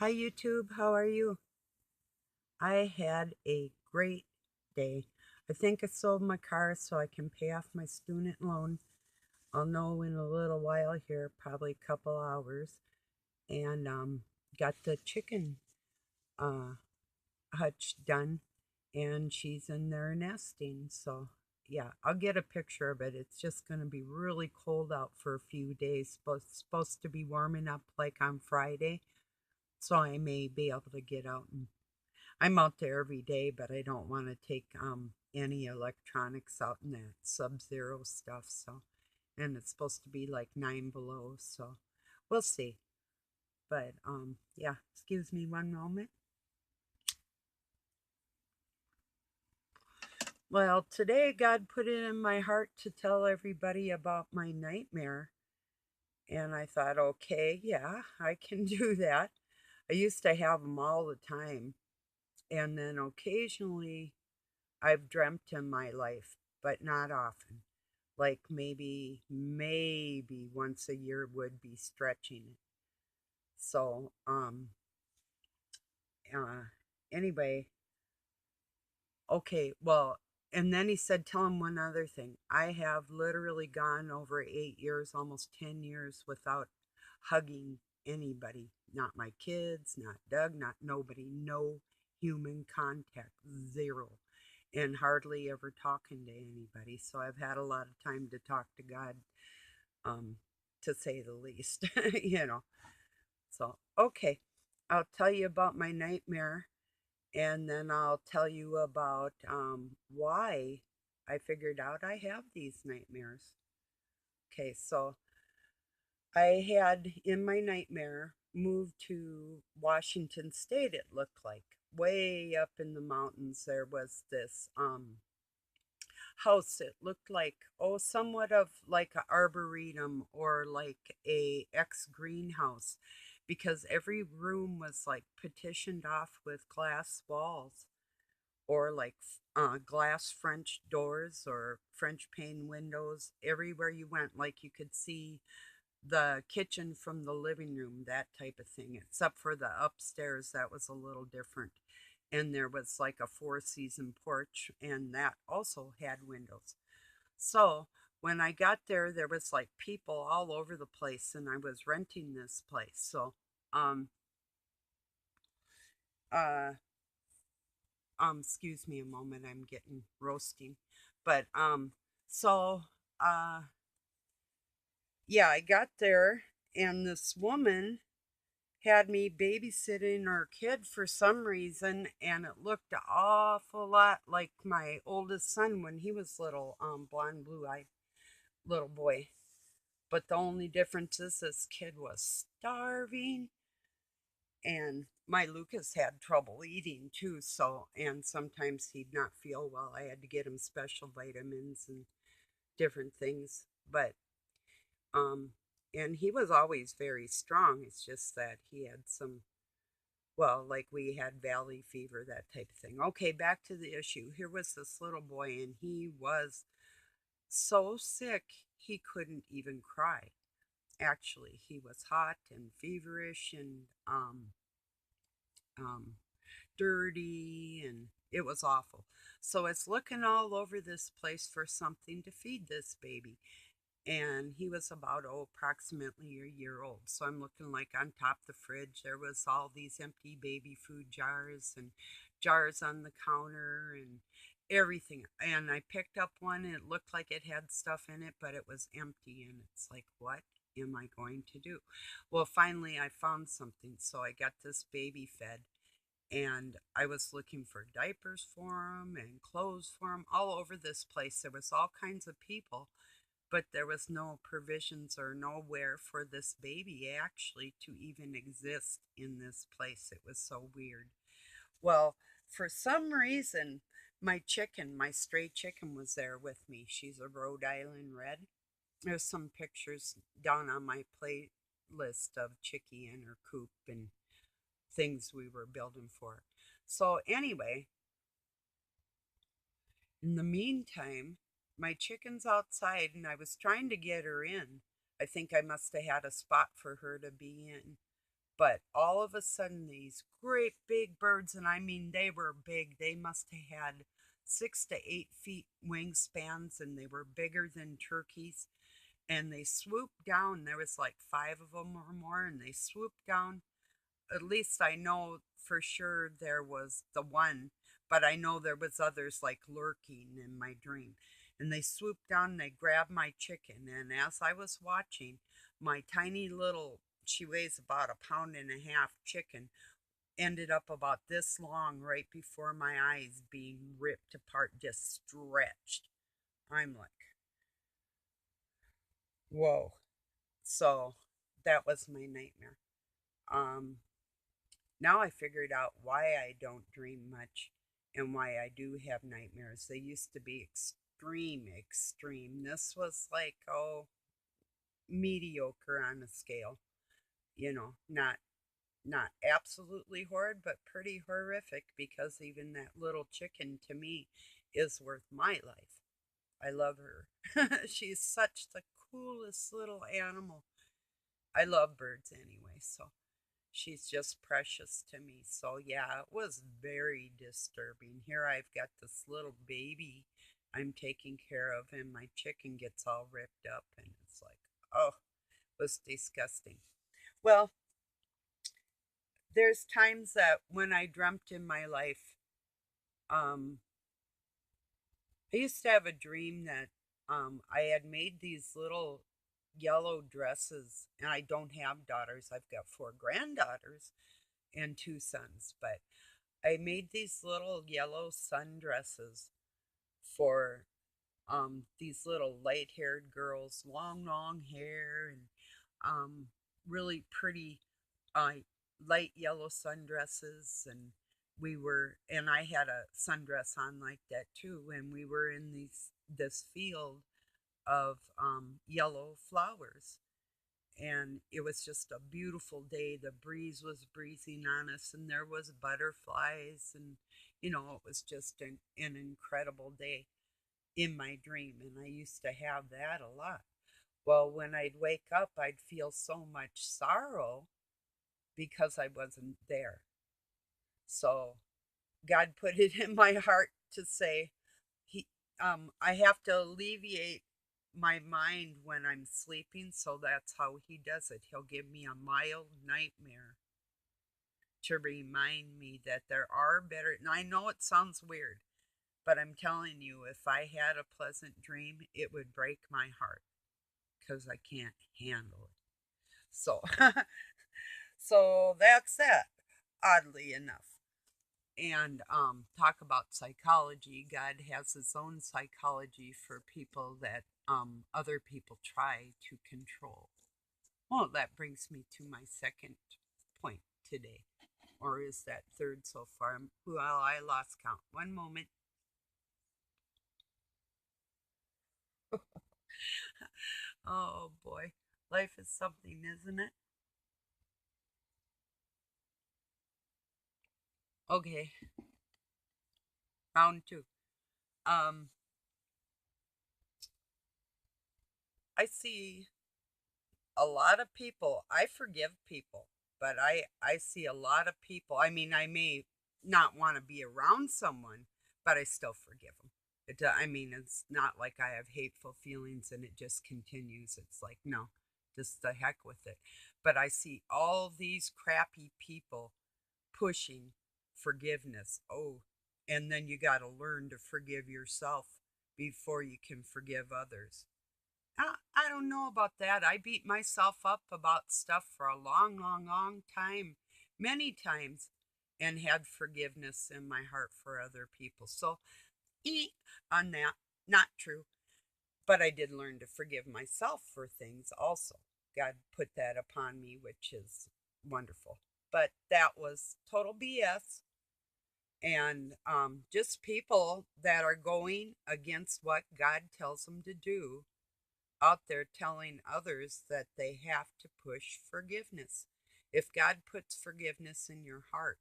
Hi YouTube, how are you? I had a great day. I think I sold my car so I can pay off my student loan. I'll know in a little while here, probably a couple hours. And got the chicken uh, hutch done, and she's in there nesting. So yeah, I'll get a picture of it. It's just going to be really cold out for a few days. Supposed to be warming up like on Friday, so I may be able to get out and I'm out there every day, but I don't want to take any electronics out in that sub-zero stuff. So, and it's supposed to be like 9 below, so we'll see. But yeah, excuse me one moment. Well, today God put it in my heart to tell everybody about my nightmare, and I thought, okay, yeah, I can do that. I used to have them all the time, and then occasionally I've dreamt in my life, but not often. Like maybe once a year would be stretching it. So uh anyway, okay, well, and then he said tell him one other thing. I have literally gone over 8 years, almost 10 years without hugging anybody. Not my kids, not Doug, not nobody, no human contact, zero. And hardly ever talking to anybody. So I've had a lot of time to talk to God, um, to say the least, you know. So, okay, I'll tell you about my nightmare, and then I'll tell you about why I figured out I have these nightmares. Okay, so I had in my nightmare moved to Washington State, it looked like. Way up in the mountains, there was this house. It looked like, oh, somewhat of like a arboretum or like a ex greenhouse, because every room was like petitioned off with glass walls or like glass French doors or French pane windows. Everywhere you went, like you could see the kitchen from the living room, that type of thing, except for the upstairs, that was a little different. And there was like a four-season porch, and that also had windows. So when I got there, there was like people all over the place, and I was renting this place. So, um, uh, excuse me a moment, I'm getting roasting, but so, uh, yeah, I got there, and this woman had me babysitting her kid for some reason, and it looked an awful lot like my oldest son when he was little, blonde, blue-eyed little boy. But the only difference is this kid was starving, and my Lucas had trouble eating too, so, and sometimes he'd not feel well. I had to get him special vitamins and different things. But um and he was always very strong. It's just that he had some, well, like we had valley fever, that type of thing. Okay, back to the issue. Here was this little boy, and he was so sick he couldn't even cry. Actually, he was hot and feverish and um, dirty, and it was awful. So it's looking all over this place for something to feed this baby. And he was about, oh, approximately a year old. So I'm looking like on top of the fridge, there was all these empty baby food jars and jars on the counter and everything. And I picked up one, and it looked like it had stuff in it, but it was empty. And it's like, what am I going to do? Well, finally, I found something. So I got this baby fed, and I was looking for diapers for him and clothes for him all over this place. There was all kinds of people, but there was no provisions or nowhere for this baby actually to even exist in this place. It was so weird. Well, for some reason, my chicken, my stray chicken, was there with me. She's a Rhode Island Red. There's some pictures down on my playlist of Chickie and her coop and things we were building for. So, anyway, in the meantime, my chicken's outside, and I was trying to get her in. I think I must have had a spot for her to be in. But all of a sudden, these great big birds, and I mean, they were big. They must have had 6 to 8 feet wingspans, and they were bigger than turkeys. And they swooped down. There was like 5 of them or more, and they swooped down. At least I know for sure there was the one, but I know there was others like lurking in my dream. And they swooped down and they grabbed my chicken. And as I was watching, my tiny little, she weighs about a pound and a half chicken, ended up about this long right before my eyes being ripped apart, just stretched. I'm like, whoa. So that was my nightmare. Um, Now I figured out why I don't dream much and why I do have nightmares. They used to be extreme, extreme. This was like, oh, mediocre on a scale. Not absolutely horrid, but pretty horrific because even that little chicken to me is worth my life. I love her. She's such the coolest little animal. I love birds anyway, so she's just precious to me. So, yeah, it was very disturbing. Here I've got this little baby I'm taking care of, and my chicken gets all ripped up, and it's like, oh, it was disgusting. Well, there's times that when I dreamt in my life, um, I used to have a dream that I had made these little yellow dresses, and I don't have daughters. I've got 4 granddaughters and 2 sons, but I made these little yellow sundresses for these little light haired girls, long, long hair, and um, really pretty uh, light yellow sundresses. And and I had a sundress on like that too. And we were in this field of yellow flowers, and it was just a beautiful day. The breeze was breezing on us, and there was butterflies, and it was just an incredible day in my dream. And I used to have that a lot. Well, when I'd wake up, I'd feel so much sorrow because I wasn't there. So God put it in my heart to say, He, I have to alleviate my mind when I'm sleeping, so that's how He does it. He'll give me a mild nightmare to remind me that there are better. And I know it sounds weird, but I'm telling you, if I had a pleasant dream, it would break my heart because I can't handle it. So, so that's that. Oddly enough. And talk about psychology. God has His own psychology for people that other people try to control. Well, that brings me to my second point today, or is that third so far? Well, I lost count. One moment. Oh boy, life is something, isn't it? Okay, round two. Um, I see a lot of people. I forgive people, but I see a lot of people. I mean, I may not want to be around someone, but I still forgive them. I mean, it's not like I have hateful feelings and it just continues. It's like, no, just the heck with it. But I see all these crappy people pushing forgiveness. Oh, and then you got to learn to forgive yourself before you can forgive others. I don't know about that. I beat myself up about stuff for a long, long, long time, many times, and had forgiveness in my heart for other people. So, on that, not true. But I did learn to forgive myself for things also. God put that upon me, which is wonderful. But that was total BS. And just people that are going against what God tells them to do out there telling others that they have to push forgiveness. If God puts forgiveness in your heart,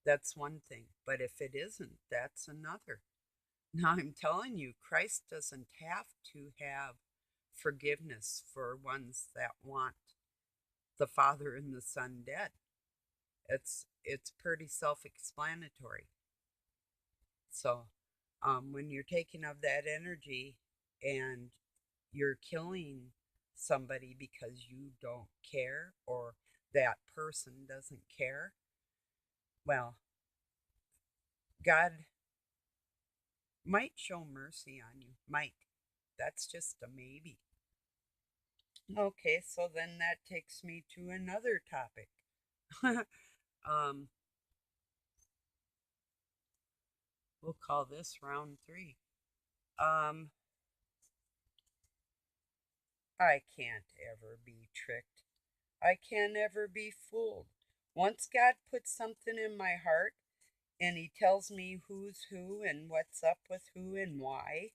that's one thing. But if it isn't, that's another. Now, I'm telling you, Christ doesn't have to have forgiveness for ones that want the Father and the Son dead. It's pretty self-explanatory. So, when you're taking of that energy and you're killing somebody because you don't care or that person doesn't care, well, God might show mercy on you. Might. That's just a maybe. Okay, so then that takes me to another topic. um, we'll call this round three. Um, I can't ever be tricked. I can't ever be fooled. Once God puts something in my heart and He tells me who's who and what's up with who and why,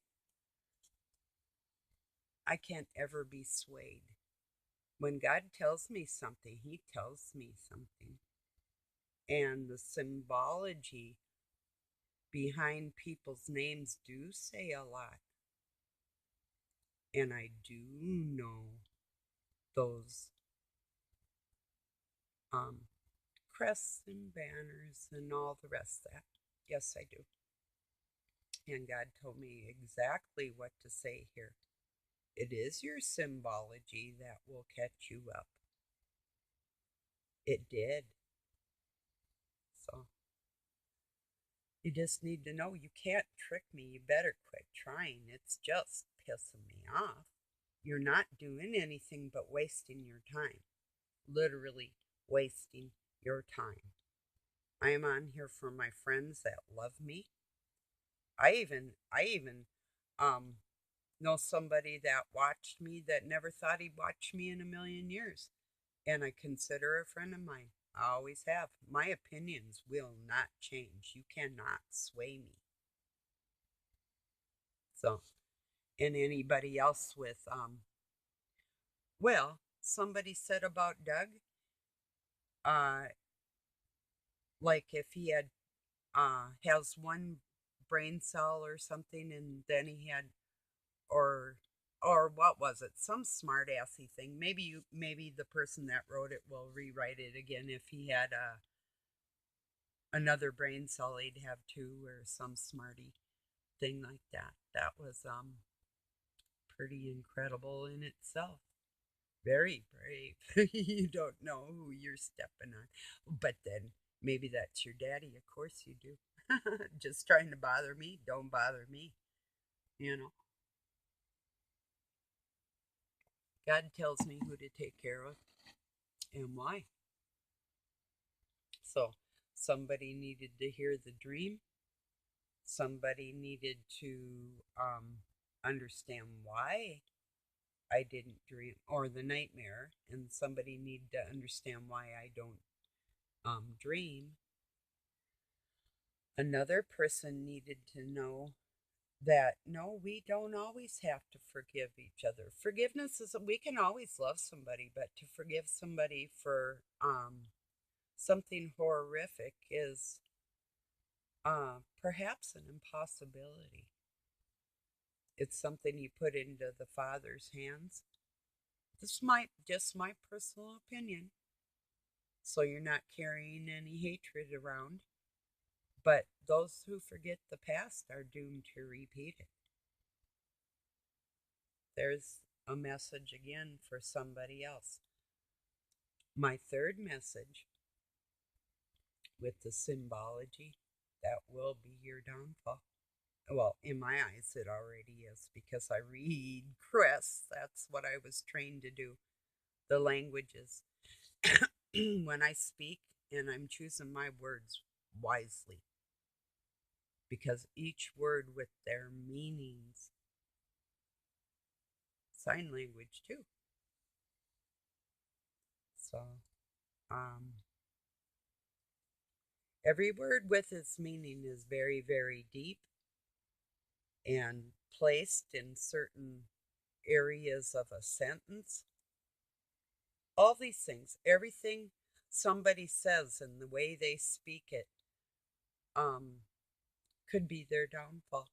I can't ever be swayed. When God tells me something, He tells me something. And the symbology behind people's names do say a lot. And I do know those um, crests and banners and all the rest of that. Yes, I do. And God told me exactly what to say here. It is your symbology that will catch you up. It did. So you just need to know you can't trick me. You better quit trying. It's just pissing me off. You're not doing anything but wasting your time. Literally wasting your time. I am on here for my friends that love me. I even um know somebody that watched me that never thought he'd watch me in a million years. And I consider a friend of mine. I always have. My opinions will not change. You cannot sway me. So, and anybody else with well, somebody said about Doug, uh like if he had has one brain cell or something and then he had or what was it? Some smart assy thing. Maybe the person that wrote it will rewrite it again. If he had another brain cell, he'd have two or some smarty thing like that. That was pretty incredible in itself. Very brave. You don't know who you're stepping on. But then maybe that's your daddy. Of course you do. Just trying to bother me. Don't bother me. You know, God tells me who to take care of and why. So somebody needed to hear the dream. Somebody needed to understand why I didn't dream or the nightmare, and somebody needed to understand why I don't dream. Another person needed to know that no, we don't always have to forgive each other. Forgiveness is we can always love somebody, but to forgive somebody for something horrific is perhaps an impossibility. It's something you put into the Father's hands. This might just my personal opinion. So you're not carrying any hatred around. But those who forget the past are doomed to repeat it. There's a message again for somebody else. My third message with the symbology that will be your downfall. Well, in my eyes, it already is because I read crests. That's what I was trained to do. The languages. When I speak, and I'm choosing my words wisely because each word with their meanings, sign language too. So, um, every word with its meaning is very, very deep and placed in certain areas of a sentence. All these things, everything somebody says and the way they speak it, um, could be their downfall.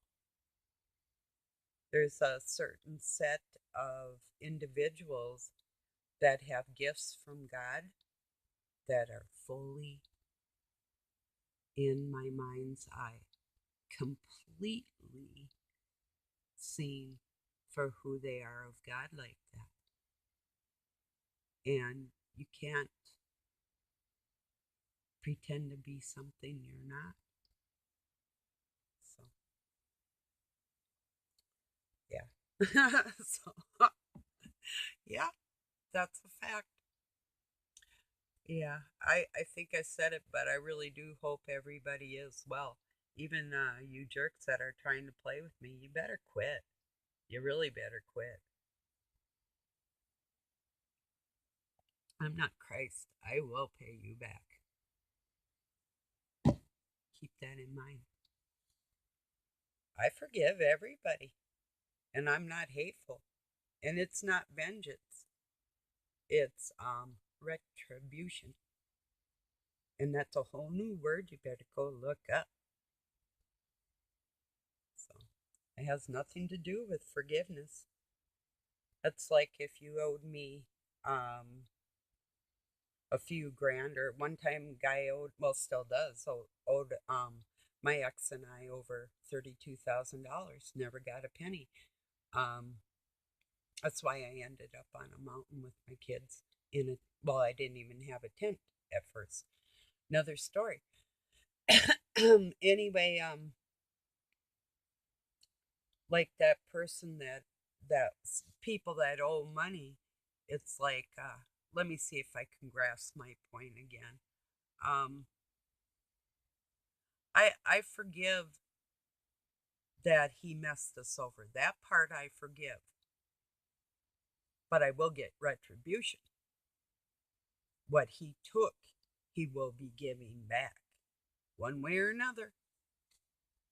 There's a certain set of individuals that have gifts from God that are fully in my mind's eye, completely seen for who they are of God like that. And you can't pretend to be something you're not. So, yeah. So, yeah, that's a fact. Yeah, I think I said it, but I really do hope everybody is well. Even you jerks that are trying to play with me, you better quit. You really better quit. I'm not Christ. I will pay you back. Keep that in mind. I forgive everybody, and I'm not hateful. And it's not vengeance. It's retribution. And that's a whole new word you better go look up. So it has nothing to do with forgiveness. It's like if you owed me um a few grand, or one time guy owed, well, still does, so owed my ex and I over $32,000, never got a penny. um that's why I ended up on a mountain with my kids in a, well, I didn't even have a tent at first. Another story. Anyway, like that person that people that owe money, it's like, let me see if I can grasp my point again. um I forgive that he messed us over. That part I forgive, but I will get retribution. What he took, he will be giving back one way or another.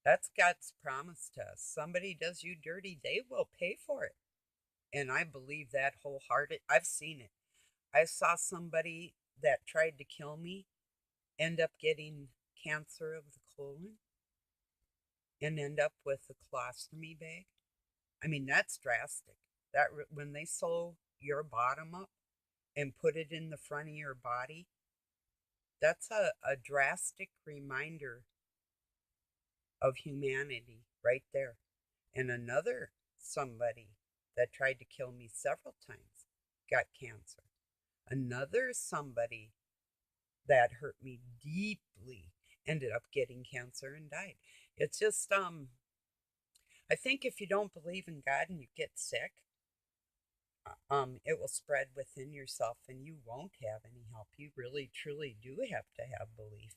That's God's promise to us. Somebody does you dirty, they will pay for it. And I believe that wholehearted. I've seen it. I saw somebody that tried to kill me end up getting cancer of the colon and end up with a colostomy bag. I mean, that's drastic. That when they sew your bottom up and put it in the front of your body, that's a drastic reminder of humanity right there. And another somebody that tried to kill me several times got cancer. Another somebody that hurt me deeply ended up getting cancer and died. It's just I think if you don't believe in God and you get sick, it will spread within yourself and you won't have any help. You really truly do have to have belief,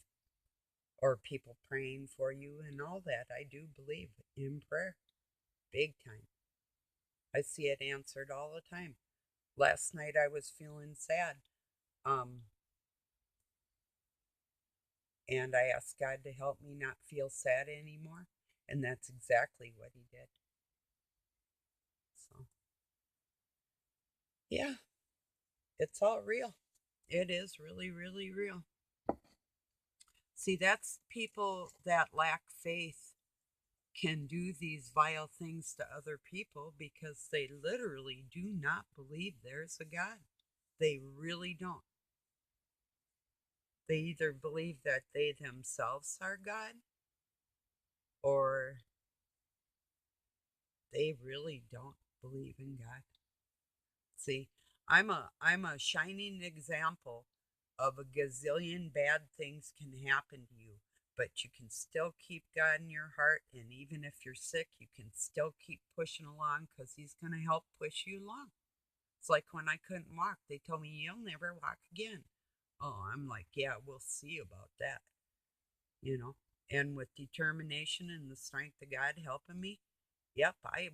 or people praying for you and all that. I do believe in prayer big time. I see it answered all the time. Last night I was feeling sad. Um, and I asked God to help me not feel sad anymore. And that's exactly what He did. So, yeah, it's all real. It is really, really real. See, that's people that lack faith can do these vile things to other people because they literally do not believe there's a God. They really don't. They either believe that they themselves are God, or they really don't believe in God. See, I'm a shining example of a gazillion bad things can happen to you, but you can still keep God in your heart, and even if you're sick, you can still keep pushing along because He's going to help push you along. It's like when I couldn't walk, they told me you'll never walk again. Oh, I'm like, yeah, we'll see about that, you know. And with determination and the strength of God helping me, yep, I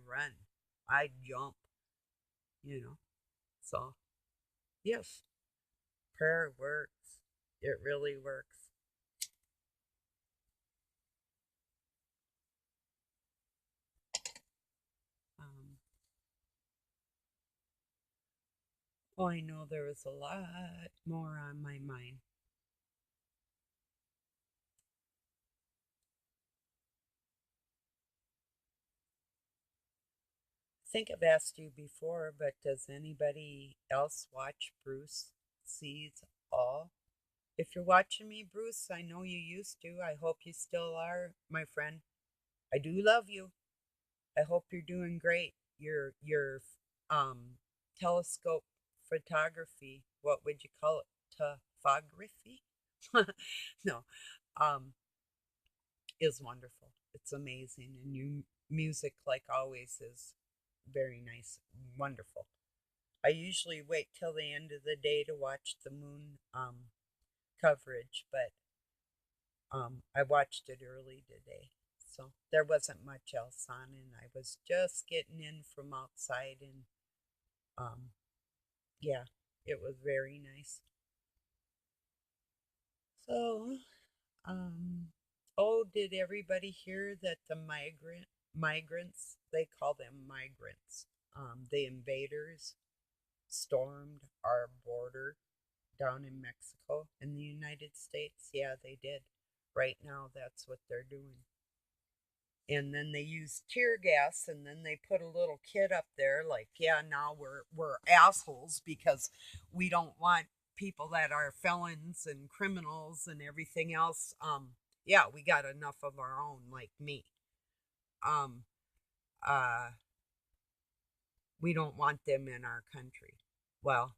run, I jump, you know. So, yes, prayer works. It really works. Um, oh, I know there was a lot more on my mind. think I've asked you before, but does anybody else watch Bruce Sees All? If you're watching me, Bruce, I know you used to. I hope you still are, my friend. I do love you. I hope you're doing great. Your um telescope photography, what would you call it? Topography? No. Um is wonderful. It's amazing and your music like always is very nice, wonderful. I usually wait till the end of the day to watch the moon coverage, but I watched it early today. So there wasn't much else on, and I was just getting in from outside, and um, yeah, it was very nice. So, um, oh, did everybody hear that the migrants, they call them migrants, the invaders stormed our border down in Mexico in the United States? Yeah, they did. Right now, that's what they're doing. And then they use tear gas, and then they put a little kid up there like, yeah, now we're assholes because we don't want people that are felons and criminals and everything else. Yeah, we got enough of our own, like me. um uh we don't want them in our country. Well,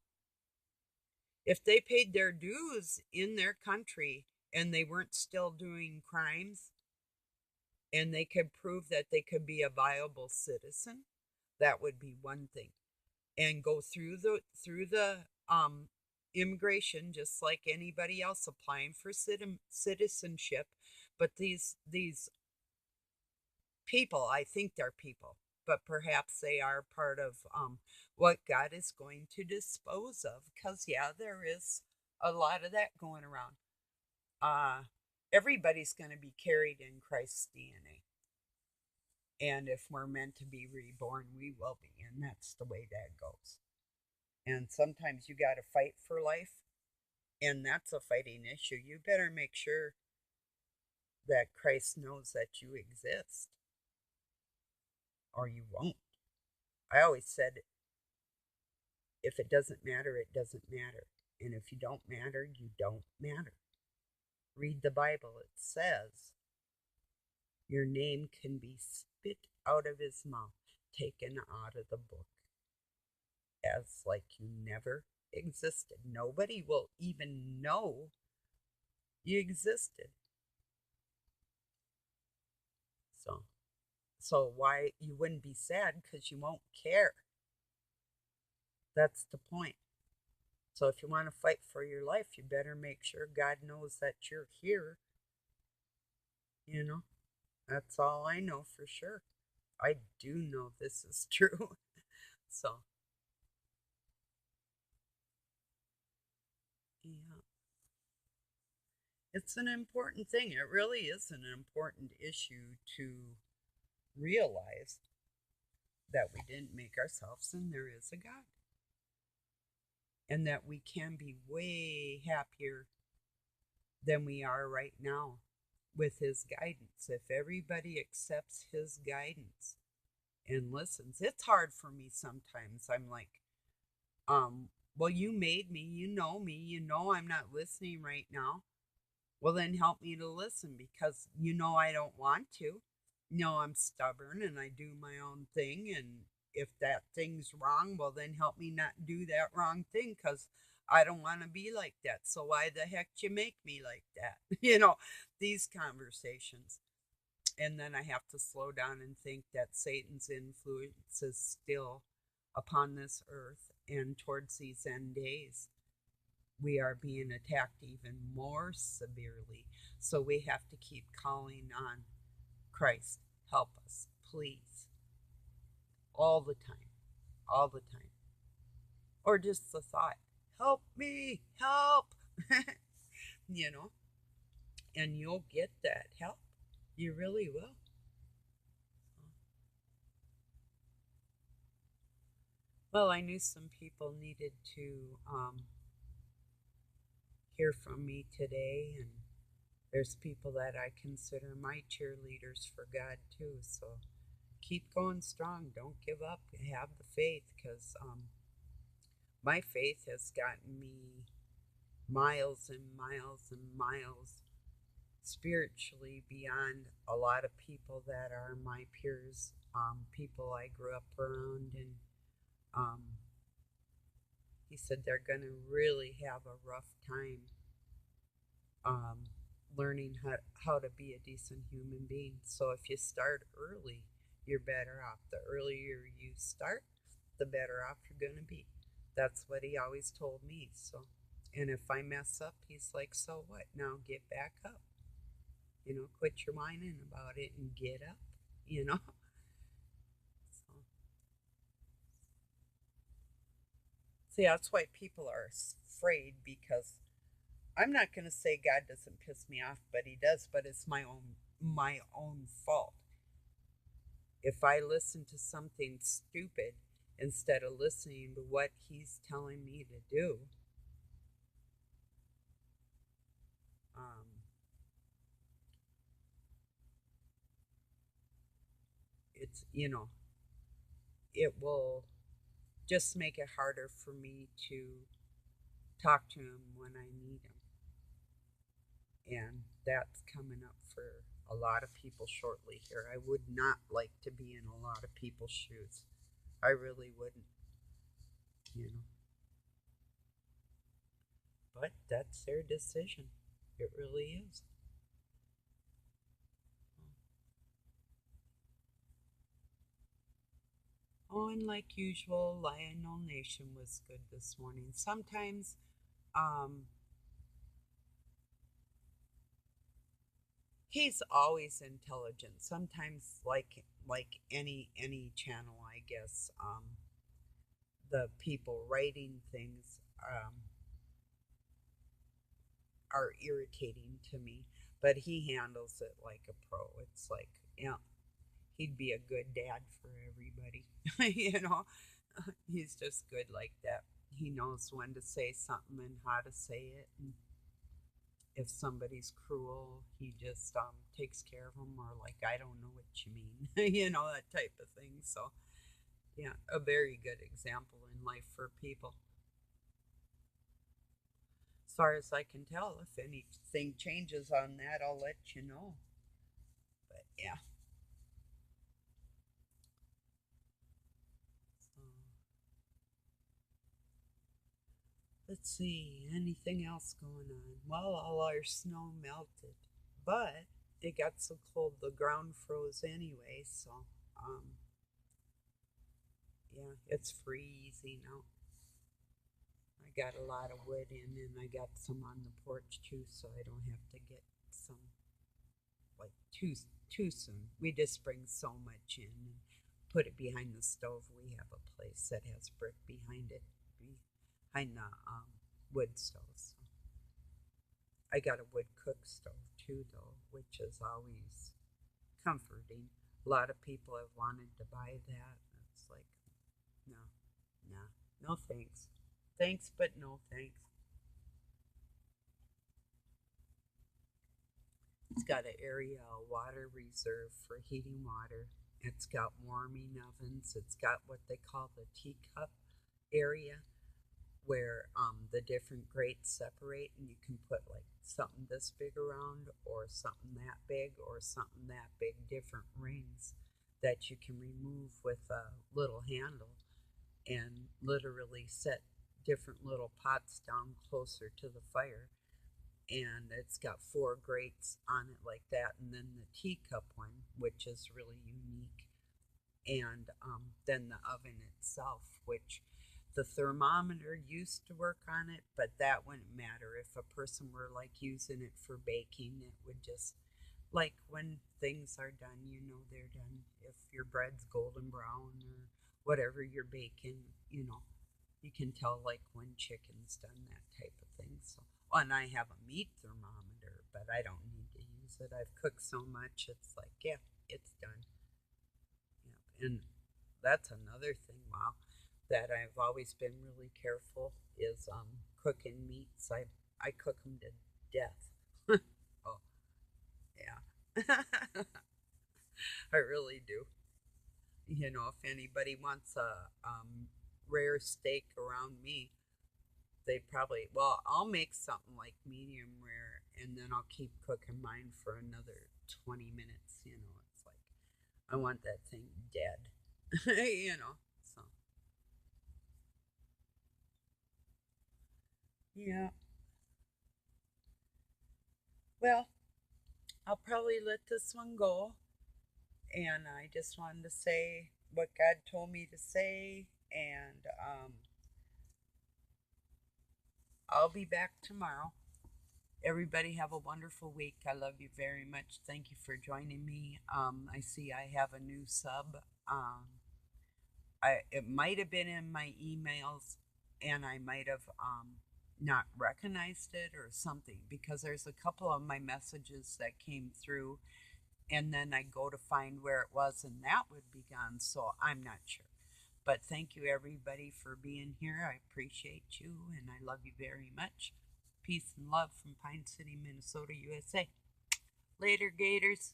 if they paid their dues in their country and they weren't still doing crimes, and they could prove that they could be a viable citizen, that would be one thing. And go through the immigration just like anybody else applying for citizenship. But these people, I think they're people, but perhaps they are part of what God is going to dispose of. Because yeah, there is a lot of that going around. uh Everybody's going to be carried in Christ's DNA. And if we're meant to be reborn, we will be. And that's the way that goes. And sometimes you got to fight for life. And that's a fighting issue. You better make sure that Christ knows that you exist, or you won't. I always said, if it doesn't matter, it doesn't matter. And if you don't matter, you don't matter. Read the Bible. It says your name can be spit out of his mouth, taken out of the book, as like you never existed. Nobody will even know you existed. So, so why you wouldn't be sad? Because you won't care. That's the point. So if you want to fight for your life, you better make sure God knows that you're here. You know, that's all I know for sure. I do know this is true. So, yeah, it's an important thing. It really is an important issue to realize that we didn't make ourselves and there is a God. And that we can be way happier than we are right now with His guidance. If everybody accepts His guidance and listens, it's hard for me sometimes. I'm like, well, you made me, you know I'm not listening right now. Well, then help me to listen because you know I don't want to. You know I'm stubborn and I do my own thing. And if that thing's wrong, well, then help me not do that wrong thing because I don't want to be like that. So why the heck you make me like that? These conversations. And then I have to slow down and think that Satan's influence is still upon this earth. And towards these end days, we are being attacked even more severely. So we have to keep calling on Christ. Help us, please. All the time. All the time. Or just the thought, help me, help. you know, and you'll get that help. You really will. Well, I knew some people needed to hear from me today, and there's people that I consider my cheerleaders for God too. So keep going strong. Don't give up. Have the faith, because my faith has gotten me miles and miles and miles spiritually beyond a lot of people that are my peers, people I grew up around. And um, he said they're going to really have a rough time um, learning how to be a decent human being. So if you start early, you're better off. The earlier you start, the better off you're going to be. That's what he always told me. So, and if I mess up, he's like, so what? Now get back up. Quit your whining about it and get up, you know? So, see, that's why people are afraid, because I'm not going to say God doesn't piss me off, but he does, but it's my own fault. If I listen to something stupid instead of listening to what he's telling me to do, um, it's it will just make it harder for me to talk to him when I need him. And that's coming up for a lot of people shortly here. I would not like to be in a lot of people's shoes. I really wouldn't, you know. But that's their decision. It really is. Oh, and like usual, Lionel Nation was good this morning. Sometimes um, he's always intelligent. Sometimes, like any channel, I guess, the people writing things are irritating to me. But he handles it like a pro. It's like, yeah, he'd be a good dad for everybody. you know, he's just good like that. He knows when to say something and how to say it. And if somebody's cruel, he just takes care of them, or like, I don't know what you mean, that type of thing. So, yeah, a very good example in life for people. As far as I can tell, if anything changes on that, I'll let you know. But yeah, so let's see, anything else going on? Well, all our snow melted, but it got so cold the ground froze anyway. So, um, yeah, it's freezing out. I got a lot of wood in, and I got some on the porch too, so I don't have to get some like too soon. We just bring so much in and put it behind the stove. We have a place that has brick behind it, behind the wood stove. So I got a wood cook stove too, though, which is always comforting. A lot of people have wanted to buy that. It's like, no, no, no thanks. Thanks, but no thanks. It's got an area, a water reserve for heating water. It's got warming ovens. It's got what they call the teacup area, where the different grates separate, and you can put like something this big around, or something that big, or something that big, different rings that you can remove with a little handle, and literally set different little pots down closer to the fire. And it's got four grates on it like that, and then the teacup one, which is really unique, and then the oven itself, which the thermometer used to work on it, but that wouldn't matter if a person were like using it for baking. It would just, like, when things are done, they're done. If your bread's golden brown or whatever you're baking, you can tell like when chicken's done, that type of thing. So, and I have a meat thermometer, but I don't need to use it. I've cooked so much, it's like, yeah, it's done. Yep. And that's another thing, wow, that I've always been really careful is cooking meats. I cook them to death. oh, yeah. I really do. You know, if anybody wants a rare steak around me, they probably, well, I'll make something like medium rare and then I'll keep cooking mine for another 20 minutes. You know, it's like, I want that thing dead, you know, so yeah. Well, I'll probably let this one go. And I just wanted to say what God told me to say. And I'll be back tomorrow. Everybody have a wonderful week. I love you very much. Thank you for joining me. I see I have a new sub. It might have been in my emails, and I might have not recognized it or something because there's a couple of my messages that came through, and then I go to find where it was, and that would be gone. So I'm not sure. But thank you everybody for being here. I appreciate you, and I love you very much. Peace and love from Pine City, Minnesota, USA. Later, Gators.